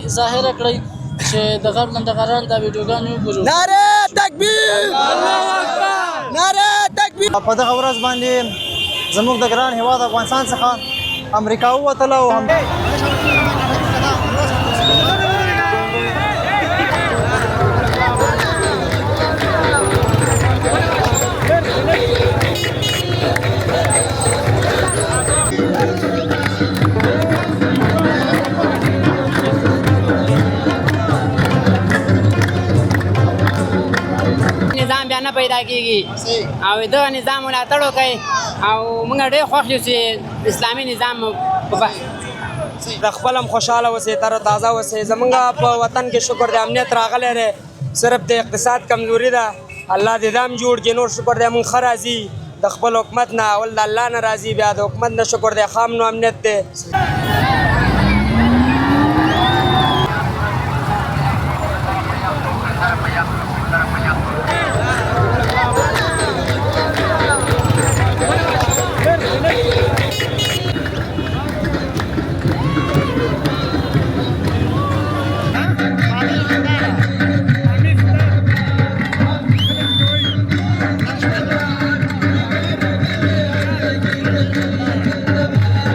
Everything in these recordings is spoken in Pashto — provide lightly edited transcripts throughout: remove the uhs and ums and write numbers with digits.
ظاهره کړئ چې د غرب لنډغران دا ویډیوګانې وګورو. نعره تکبیر، الله اکبر، نعره تکبیر. په دغه ورځ باندې زموږ د ګران هېواد افغانستان څخه امریکا ووتله او هم نظام بیا نه پیدا کیږي او د نظام ملاتړ وکړي او موږ ډېر خوښ یو چې اسلامي نظام د خپل هم خوشحاله اوسئ، تر تازه اوسئ. زمونږ په وطن کې شکر دی امنیت راغلی دی، صرف د اقتصاد کمزوري ده. الله دې دا هم جوړ کړي. نور شکر دی موږ ښه راځي د خپل حکومت نه، اول د الله نه راځي، بیا د حکومت نه شکر دی ښه امن و امنیت دی.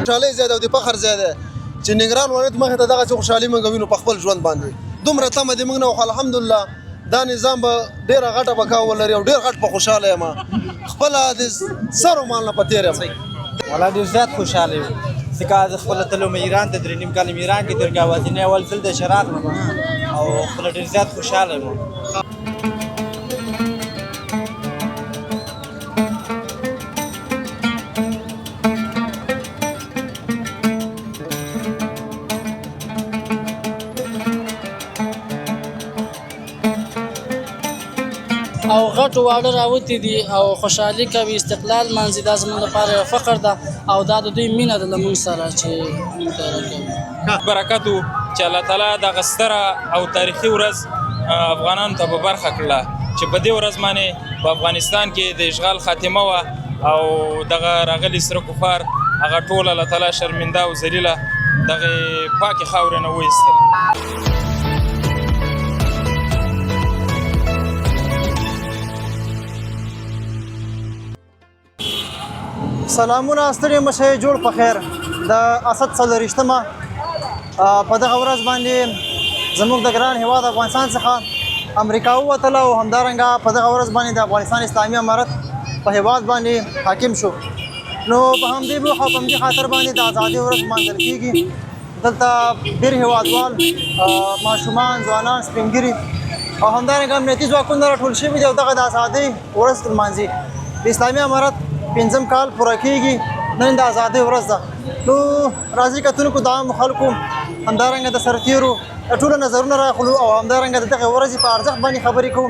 خوشحالي زیاده او د فخر زیاده چې ننګرهار ولایت مخې ته دغسې خوشحالي موږ وینو په خپل ژوند باندې. دومره تمه دې موږ نه وخوا الحمدلله دا نظام به ډېره غټه بقا ولري او ډېر غټ په خوشحاله یم. خپله د سر و مال نه په تېر یم. والله ډېر زیات خوشحاله یم ځکه زه خپله تللی ایران ته 3 نیم کال ایران کې تېر کړی، یوازینی اول ځل د شراب او خپله ډېر زیات خوشحاله یم. او غټ واړه راوتي دي او خوشحالي کوي، استقلال منځي. دا زموږ لپاره یو فخر ده او دا د دوی مینه ده له موږ سره چې موږ ته راکوي. برکت و چې الله تعالی دغه ستره او تاریخي ورځ افغانانو ته په برخه کړله چې په دې ورځ باندې په افغانستان کې د اشغال خاتمه وه او دغه راغلي سره کفار هغه ټول الله تعالی شرمنده او ذلیله دغې پاکې خاورې نه وایستل. سلامونه، ستړي مشئ، جوړ په خیر. د اسد 40مه په دغه ورځ باندې زموږ د ګران هېواد افغانستان څخه امریکا ووتله او همدارنګه په دغه ورځ باندې د افغانستان اسلامي امارت په هېواد باندې حاکم شو. نو په همدې موخه او په همدې خاطر باندې د ازادۍ ورځ لمانځل کېږي. دلته ډېر هېوادوال، ماشومان، ځوانان، سپین ږیري او همدارنګه امنیتي ځواکونه راټول شوي دي او دغه د ازادۍ ورځ لمانځي. د اسلامي امارت 5 کال پوره کېږي، نن د ازادۍ ورځ ده. نو راځئ کتونکو د عامو خلکو همدارنګه د سرتېرو ټوله نظرونه راخلو او همدارنګه د دغې ورځې په ارزښت باندې خبرې کوو.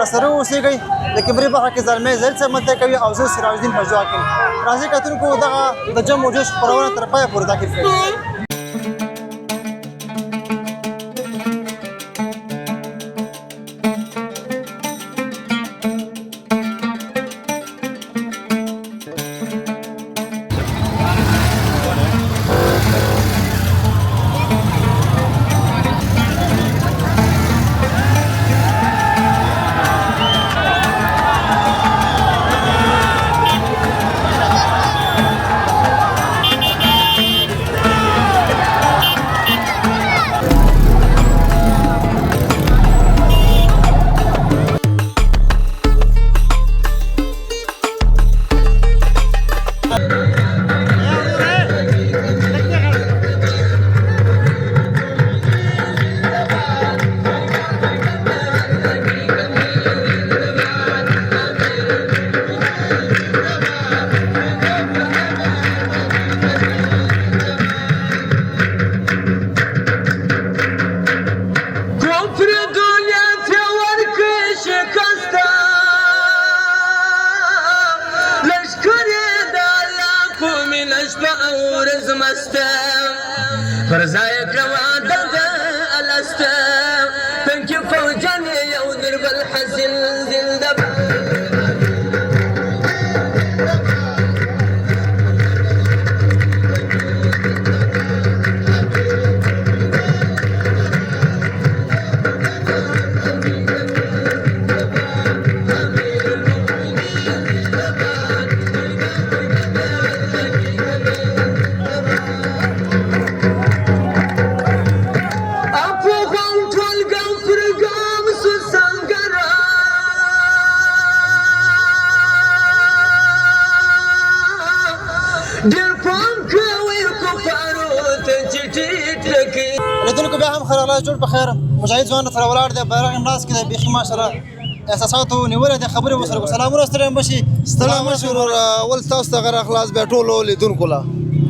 راسره اوسېږئ. د کیمرې برخه کې زلمی زیل صاحب مدعي کوي او زه سراج الدین پژواک یم. راځئ کتونکو دغه د جم و جوش خپرونه تر پایه پورې تعقیب کړئ. فرزای کوا دلده الاسته پنکی فوجن یو درب الحزن زلدب بیا هم ښه راغلاست جوړ په خیر مجاهد ځوان سره ولاړ دی بیرغ هم لاس کې دی بیخي ماشاءالله احساساتو نیولې دي خبرې ورسره کوو سلامونه ستړی هم بشي ستړی مشي ورور اول تاسو ته غره اخلاص بیا ټولو لیدونکو له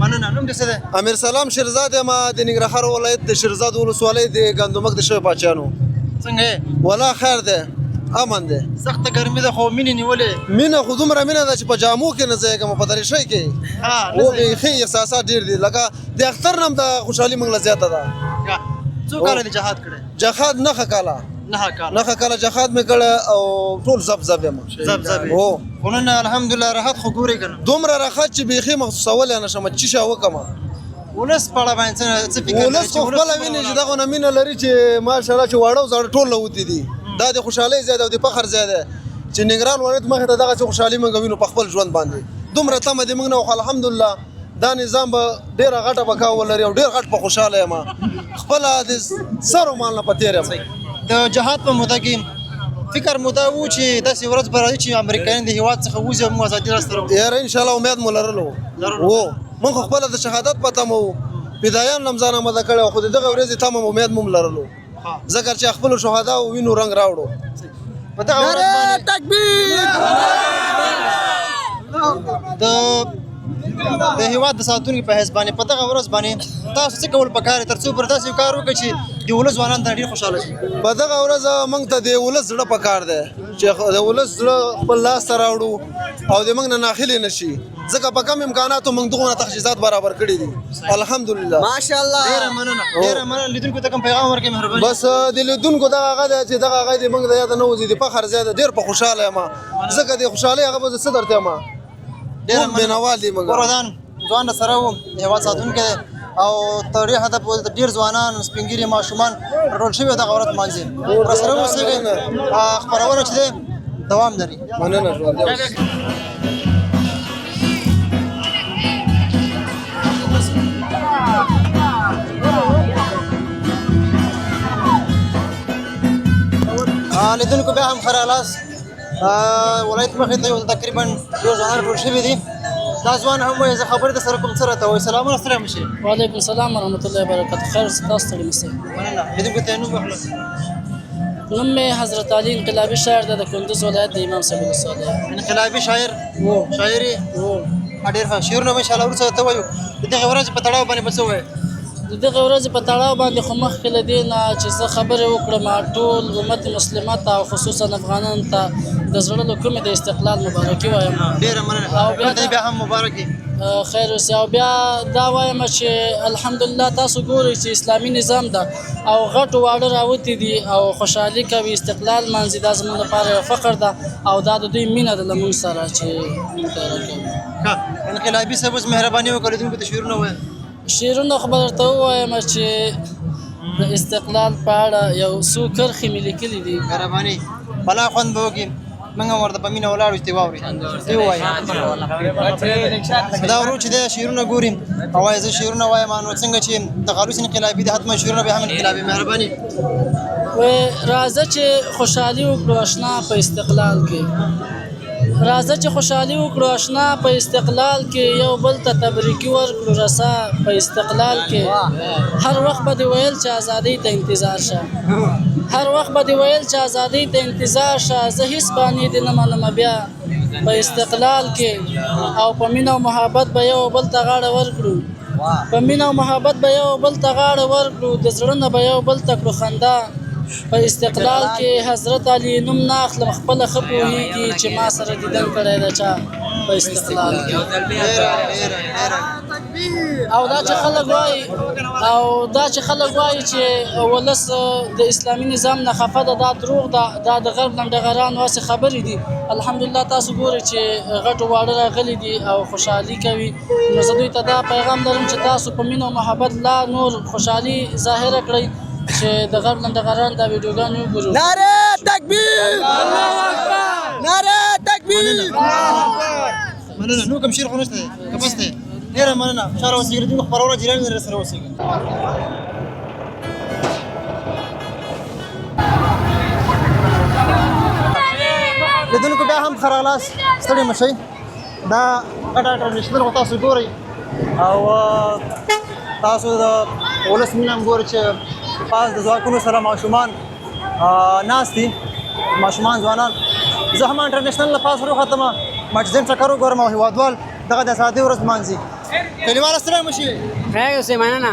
مننه نوم دې څه دی امیر سلام شیرزاد یم د ننګرهار ولایت د شیرزاد ولسوالۍ د ګندمک د شوی پاچانو څنګه یې ولا خیر دی امن دی سخته ګرمي ده خو مینې نیولې مینه خو دومره مینه ده چې په جامو کې نه ځایږم په دریشۍ کې و بیخي احساسات ډېر دي لکه د اختر نه هم د خوشحالي موږ له زیاته ده څو کاله دې جهاد کړی جهاد نهه کاله 9 کاله جهاد مې کړی او ټول زب یم هو خو نن الحمدلله راحت خو ګورې که نه دومره راحت چې بیخي محسوسولی نه شم چې شه وکړم ولس په اړه باندې څه فکر ولس خو خپله ویني چې دغه نه مینه لري چې ماشاءالله چې واړه او زاړه ټول له وتي دي دا د خوشحالۍ ځای دی او د فخر ځای دی چې ننګرهار ولایت مخې ته دغسې خوشحالي موږ وینو په خپل ژوند باندې دومره تمه دې موږ نه وخو الحمدلله دا نظام به ډېره غټه بقا ولري او ډېر غټ په خوشحاله یم خپله د سر و مال نه په تېر یم د جهاد په موده کې فکر مو دا و چې داسې ورځ به راځي چې امریکایان د هېواد څخه وځي او موږ ازادي لاسته راوړو یاره انشاءالله امید مو لرلو و موږ خو خپله د شهادت په تمه وو فدایان هم ځان اماده کړی خو د دغه ورځې تمه امید مو لرلو ځکه چې خپلو شهداو وینو رنګ راوړو په دغه ورځ باندې د هېواد د ساتونکي په حیث باندې په دغه ورځ باندې تاسو څه کول پکار دي تر څو پر داسې کار وکړئ چې د ولس ځوانان ته ډېر خوشحاله شي په دغه ورځ موږ ته د ولس زړه پکار دی چې د ولس زړه خپل لاس ته راوړو او د موږ نه ناخلې نه شي ځکه په کم امکاناتو موږ دغونه تخصیصات برابر کړي دي الحمدلله ماشاءالله ډېره مننه لیدونکو ته کوم پیغام ورکړئ مهرباني بس د لیدونکو دغه هغه دی چې دغه هغه د موږ د یاده نه وځي د فخر ځای دی ډېر په خوشحاله یم ځکه د خوشحالۍ هغه به زه څه درته یم ډېره بېنوال دي موږ ګوردان ځوان سره و هېواد ساتونکی دی او تر ډېر حده پورې ډېر ځوانان سپین ږیري ماشومان راټول شوي دغه ورځ لمانځي ورسره اوسېږئ خپرونه چې دی دوام لري مننه ژوندی اوسئ لیدونکو بیا هم ښه راغلاست ولایت مخې ته یو تقریبا ډېر ځوانان راټول شوي دي دا ځوان هم وایي زه خبرې درسره کوم څه راته وایي سلامونه ستړی مه شئ وعلیکم السلام ورحمت الله وبرکاته خیر تاسو ستړي مه شئ مننه لیدونکو ته یې نوم واخله نوم مې حضرت علي انقلابي شاعر دی د کندوز ولایت د امام صاحب ولسوالۍ انقلابي شاعر و شاعر یې ډېر ښه شعرونه به انشاءالله وروسته ته وایو د دغې ورځې په تړاو باندې به څه وایې د دغه ورځې په تړاو باندې خو مخکې له دې نه چې زه خبرې وکړم ټول امت مسلمه ته او خصوصا افغانانو ته د زړه له کومې د استقلال مبارکي وایم ډېره مننه او بیا هم مبارک وي خیر اوسې او بیا دا وایم چې الحمدلله تاسو ګورئ چې اسلامي نظام ده او غټ واړه راوتي دي او خوشحالي کوي استقلال مانځي دا زموږ لپاره یو فخر ده او دا د دوی مینه ده له موږ سره چې موږ ته راکوي انقلابي صاحب اوس مهرباني وکړه لیدونکو ته شعرونه ووایه شعرونه خو به درته ووایم چې د استقلال په اړه یو څو کرښې مې لیکلي دي مهرباني بلا خوند به وکړي موږ هم ورته په مینه ولاړو چې ته واورې ته ووایې دا ورو چې دی شعرونه ګوري او وایي زه شعرونه وایم نو څنګه چې تخلص انقلابي دي حتما شعرونه به هم انقلابي مهرباني راځه چې خوشحالي وکړو اشنا په استقلال کې راځه چې خوشحالي وکړو اشنا په استقلال کې یو بل ته تبریکي ورکړو رسا په استقلال کې هر وخت به دې ویل چې ازادۍ ته انتظار شه هر وخت به دې ویل چې ازادۍ ته انتظار شه زه هېڅ بانې دې نه منمه بیا په استقلال کې او په مینه او محبت به یو بل ته غاړه ورکړو په مینه او محبت به یو بل ته غاړه ورکړو د زړه نه به یو بل ته کړو خندا په استقلال کې حضرت علي نوم نه اخلم خپله ښه پوهېږي چې ما سره دیدن کړی ده چا په استقلال کې او دا چې خلک وایي چې ولس د اسلامي نظام نه خفه ده دا دروغ ده دا د غرب لنډغرانو هسې خبرې دي الحمدلله تاسو ګورئ چې غټو واړه راغلي دي او خوشحالي کوي نو زه دوی ته دا پیغام لرم چې تاسو په مینه او محبت لا نور خوشحالي ظاهره کړئ چې د غرب لنډغران دا ویډیوګانې وګورو نعره تکبیر الله اکبر نعره تکبیر مننه نو کوم شعر خو نشته دی که بس دی ډېره مننه خوشحاله اوسئ لیدونکو خپرونه جریان لري سره اوسئ لیدونکو بیا هم ښه راغلاست ستړي مه شئ دا غټ انټرنیشنل خو تاسو ګورئ او تاسو د ولس مینه هم ګورئ چې پاس د ځواکونو سره ماشومان ناست دي ماشومان ځوانان زه هم انټرنیشنل له پاس وروختم ماچزن ټکر وګورم او هیوادوال دغه د ازادۍ ورځ لمانځي کلیوال ستړی مه شي خیر اوسې مننه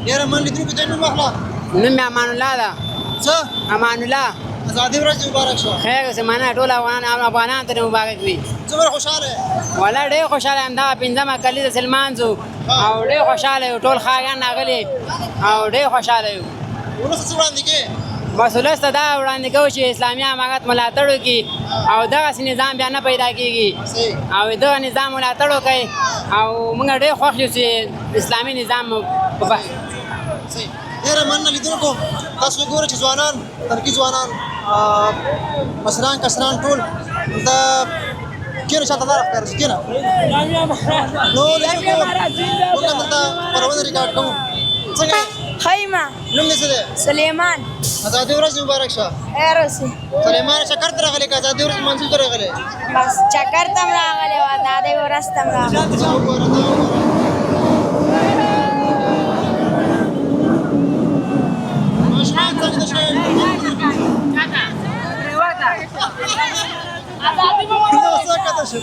ډېره من لیدونکو ته نوم واخله نوم مې امان الله ده څه امان الله ازادۍ ورځ دې مبارک شه خیر اوسې مننه ټول افغانانو ته دې مبارک وي څومره خوشحاله یې والا ډېر خوشحاله یم دغه پنځمه کلیزه سلمانځو او ډېر خوشحاله یو ټول ښاریان راغلي او ډېر خوشحاله یو ولس څه وړاندې کوې مسؤلیت ته دا وړاندې کوو چې اسلامي امارت ملاتړ وکړي او دغسې نظام بیا نه پیدا کېږي او دغه نظام ملاتړ وکړي او موږ ډېر خوښ یو چې اسلامي نظام ډېره مننه لیدونکو تاسو وګورئ چې ځوانان تنکي ځوانان مشران کشران ټول د کېنه شاته لاره ښکاره شي کېنه نو لیدونکو موږ دلته خپرونه ریکارډ کوو څنګه خیمه نوم دې څه دی سلیمان ازادۍ ورځ دې مبارک شه خیر اوسې سلیمان چکر ته راغلی که ازادۍ ورځ لمانځلو ته راغلی بس چکر ته م راغلی وه ازادۍ ورځ ته م راغلی ماشومان څنګه شي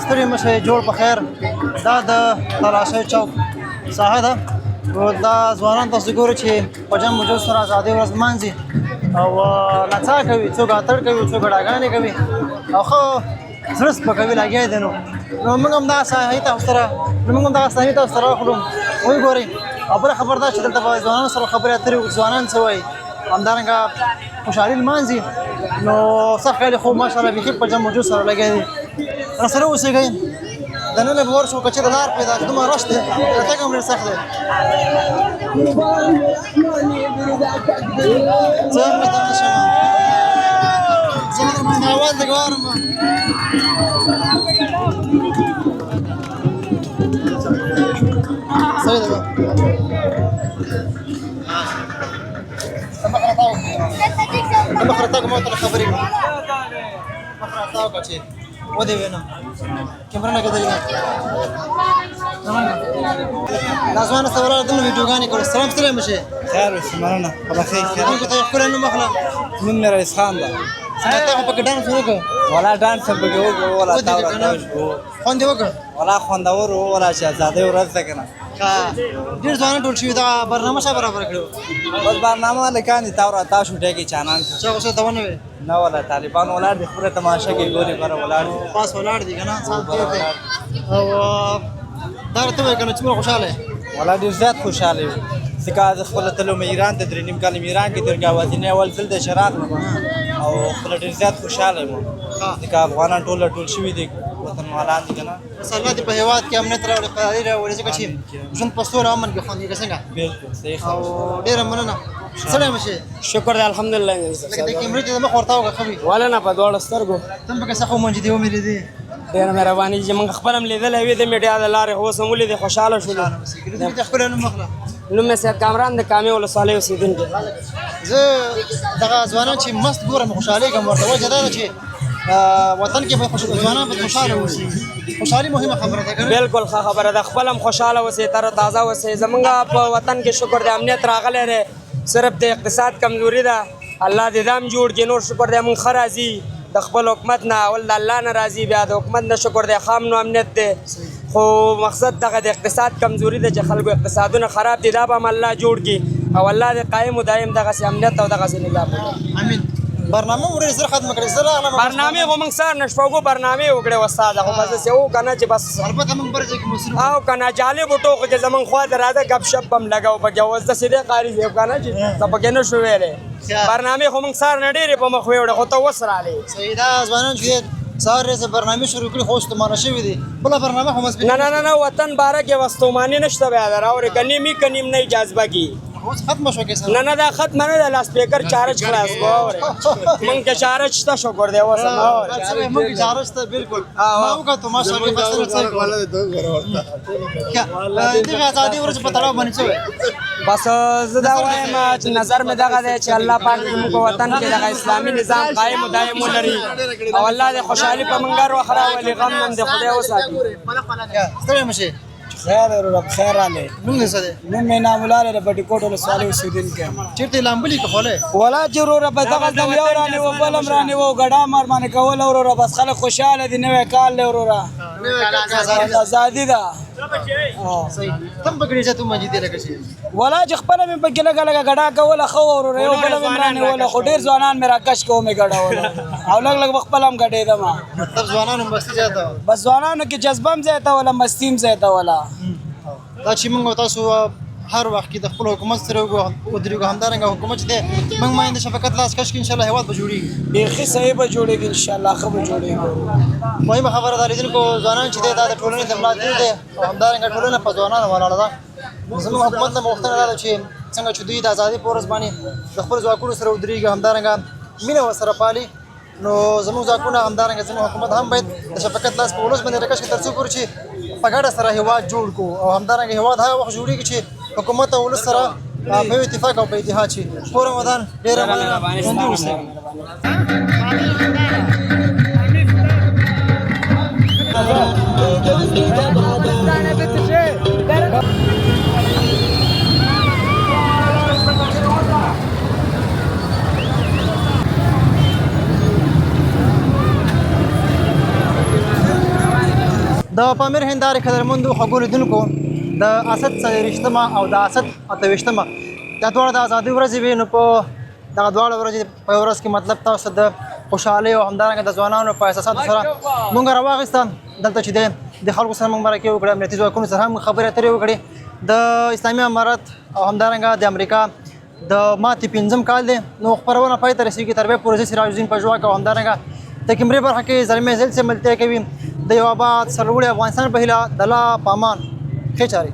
ستړي مشه جوړ په خیر دا د تلاشۍ چوک ساحه ده او دا ځوانان تاسو ګورئ چې په جنګ مجوز سره ازادۍ ورځ لمانځي او نڅا کوي څوک اتڼ کوي څوک ډاګانې کوي او ښه زړه سپکوي لګیا دی نو موږ هم دغه ساحې تاسو سره راخلو وګورئ او بله خبر دا چې دلته به ځوانانو سره خبرې اترې وکړو ځوانان څه وایي همدارنګه خوشحالي لمانځي نو سخت کالي خو ماشاءالله بیخي په جنګ مجوز سره لګیا دی راسره اوسېږئ دننه به ورشو که چېرته لار پیدا شي دومره رش دی راتګ هم ډېر سخت دی زه هم دغه شم زه مې اول د ګوارم صحیح ده مخ راتګ مو ته خبرې کوم مخ راتاو که چې ودې وینم کیمره نه کېدلې دا ځوان سره ولاړ دلته ویډیوګانې کړو سلام ستړی مه شې خیر اوسې مننه خبر خیر خلکو ته یې ښکلی نوم اخله نوم مې رئیس خان ده څنګه تا خو پکې ډانس وکړ ولا ډانس هم پکې وکړو ولا تاو راتاو شو خوند یې وکړ ولا خوندور و ولا چې ازادۍ ورځ ده که نه ډېر ځوانان ټول شوي دغه برنامه چا برابر کړې بس برنامه هلکان دي تاو راتاو شو ټی کې چانان چا خو څه ته ونه وې نه ولا طالبان ولاړ دي خپله تماشه کې ګوري بره ولاړ دي پاس ولاړ دي که نه سال تېر دی او دا راته وایې که نه څومره خوشحاله یې ولا ډېر زیات خوشحاله یو ځکه زه خپله تللی وم ایران ته 3.5 کال مې ایران کې تېر کړ اوازینی اول ځل دی چې راغلم او خپله ډېر زیات خوشحاله یم ځکه افغانان ټول شوي دي وطنوالان دي که نه بس الله دې په هېواد کې امنیت راوړي قراري راوړي ځکه چې ژوند په سوله امن کې خوند وي که څنګه بلکل صحیح او ډېره مننه ستړی مه شې شکر دی الحمدلله لکه د کیمرې چې د مخ ورته وکړه ښه وي ولې نه په دواړو سترګو ته هم پکې څه خو منجې دې ومې لیدې ډېره مهرباني چې موږ خپله هم لیدلی وي د میډیا د لارې اوس هم ولیدې خوشحاله شولو لیدونکي ته ښکلی نوم اخله نوم مې سید کامران د کامې ولسوالۍ اوسېدونکی زه دغه ځوانان چې مست ګورم خوشحالېږم ورته وجه دا ده چې وطن کې به ځوانان به خوشحاله اوسي خوشحالي مهمه خبره ده که نه بالکل ښه خبره ده خپل هم خوشحاله اوسئ تر تازه اوسئ زمونږ په وطن کې شکر د امنیت راغلی دی صرف د اقتصاد کمزوري ده الله دې دا هم جوړ کړي نور شکر دی مونږ ښه راځي د خپل حکومت نه اول د الله نه راضي بیا د حکومت نه شکر دی خام نو امنیت دی خو مقصد دغه د اقتصاد کمزوري ده چې خلکو اقتصادونه خراب دي دا به هم الله جوړ کړي او الله دې قایم و دایم دغسې امنیت او دغسې نظام وکړي امین برنامه ورې زر ختم کړې زر راغلم برنامې خو موږ سهار نه شپږو برنامې وکړې استاده خو بس داسې وو که نه چې بس البته موږ بر ځای کې مصروف او که نه جالبو ټوکو چې زمونږ خوا ته راځه ګپ شپ به هم لګوو پکې اوس داسې دی قاري صاحب که نه چې ته پکې نه شو ویلی برنامې خو موږ سهار نه ډېرې په مخ ویوړې خو ته اوس رالې صحیح دا ځوانان چې دي سهار ورځې برنامې شروع کړي خو ستومانه شوي دي بله برنامه خو نه نه نه نه وطن باره کې وستوماني نشته بیا ده راوړې که نیم که نیم نه جاذبه کي اوس ختمه شوه که نه نه دا ختمه نه ده لا سپیکر چارج خلاص کو اورې موږ کې چارج شته شکر دی اوس هم اورې موږ چارج ته بالکل ما وکړو ماشاءالله فصل څه دغه ازادي ورځ په تړاو باندې څه بس زه دا وایم چې نظر مې دغه دی چې الله پاک زموږ په وطن کې دغه اسلامي نظام قایم و دایم ولري او الله دې خوشحالي په موږ راوخراولي غم هم دې خدای وساتي ستړی مه شې خیر ورو خیر رالی نوم دې څه دی نوم مې نامولاله د بټي کوټ ولسوالۍ اوسېدونکی یم چېرته لامبلي که خولی ولا چې وروره په دغه ځل یو رانیوه بل هم رانیوه ګډا مار باندې کول وروره بس خلک خوشحاله دي نوی کال دی وروره ازادي ده صحیح تم پکړې چې ته مجیدې لکه شي ولا چې خپله مې پکې لږه لږه ګډا کوله ښه وروره یو بله مې رانیوله خو ډېر ځوانان مې راکش کوو مې ګډوله او لږ لږ به خپله هم ګډېدم مطلب ځوانانو مستي زیاته وه بس ځوانانو کې جذبه هم زیاته وله مستي هم زیاته وله دا چې موږ او تاسو هر وخت کې د خپل حکومت سره ودرېږو همدارنګه حکومت چې دی موږ ماین د شفقت لاس کش کړي انشاءالله هېواد به جوړېږي بیخي صحیح به جوړېږي انشاءالله ښه به جوړېږي مهمه خبره دا لیدونکو ځوانان چې دی دا د ټولنې د ملا تیر دی او همدارنګه ټولنه په ځوانانو ولاړه ده زموږ حکومت نه غوښتنه دا ده چې څنګه چې دوی د ازادۍ په ورځ باندې د خپلو ځواکونو سره ودرېږي همدارنګه مینه ورسره پالي نو زموږ ځواکونه همدارنګه زموږ حکومت هم باید د شفقت لاس په ولس باندې راکش کړي تر څو پورې چې په ګډه سره هېواد جوړ کړو او همدارنګه هېواد هغه وخت جوړېږي چې حکومت او ولس سره په یو اتفاق او په اتحاد شي پوره ودان ډېره مننه ژوندي اوسئ د پامیر هندارې قدرمندو خوږو لیدونکو د اسد 40مه او د اسد 28مه دا دواړه د ازادۍ ورځې وي نو په دغه دواړه ورځې په ورځ کې مطلب تاسو د خوشحالۍ او همدارنګه د ځوانانو په احساساتو سره مونږ راواخیسته دلته چې دی د خلکو سره مونږ مرکې وکړې امنیتي ځواکونو سره هم خبرې اترې وکړې د اسلامي امارت او همدارنګه د امریکا د ماتې 5م کال دی نو خپرونه پای ته رسېږي تر بیا پروژې سراج الدین پژواک او همدارنګه د کیمرې برخه کې زلمې ذیل سے ملتیا کوي د یو آباد سرلوړي افغانستان په هیله د لا پامان ښې چارې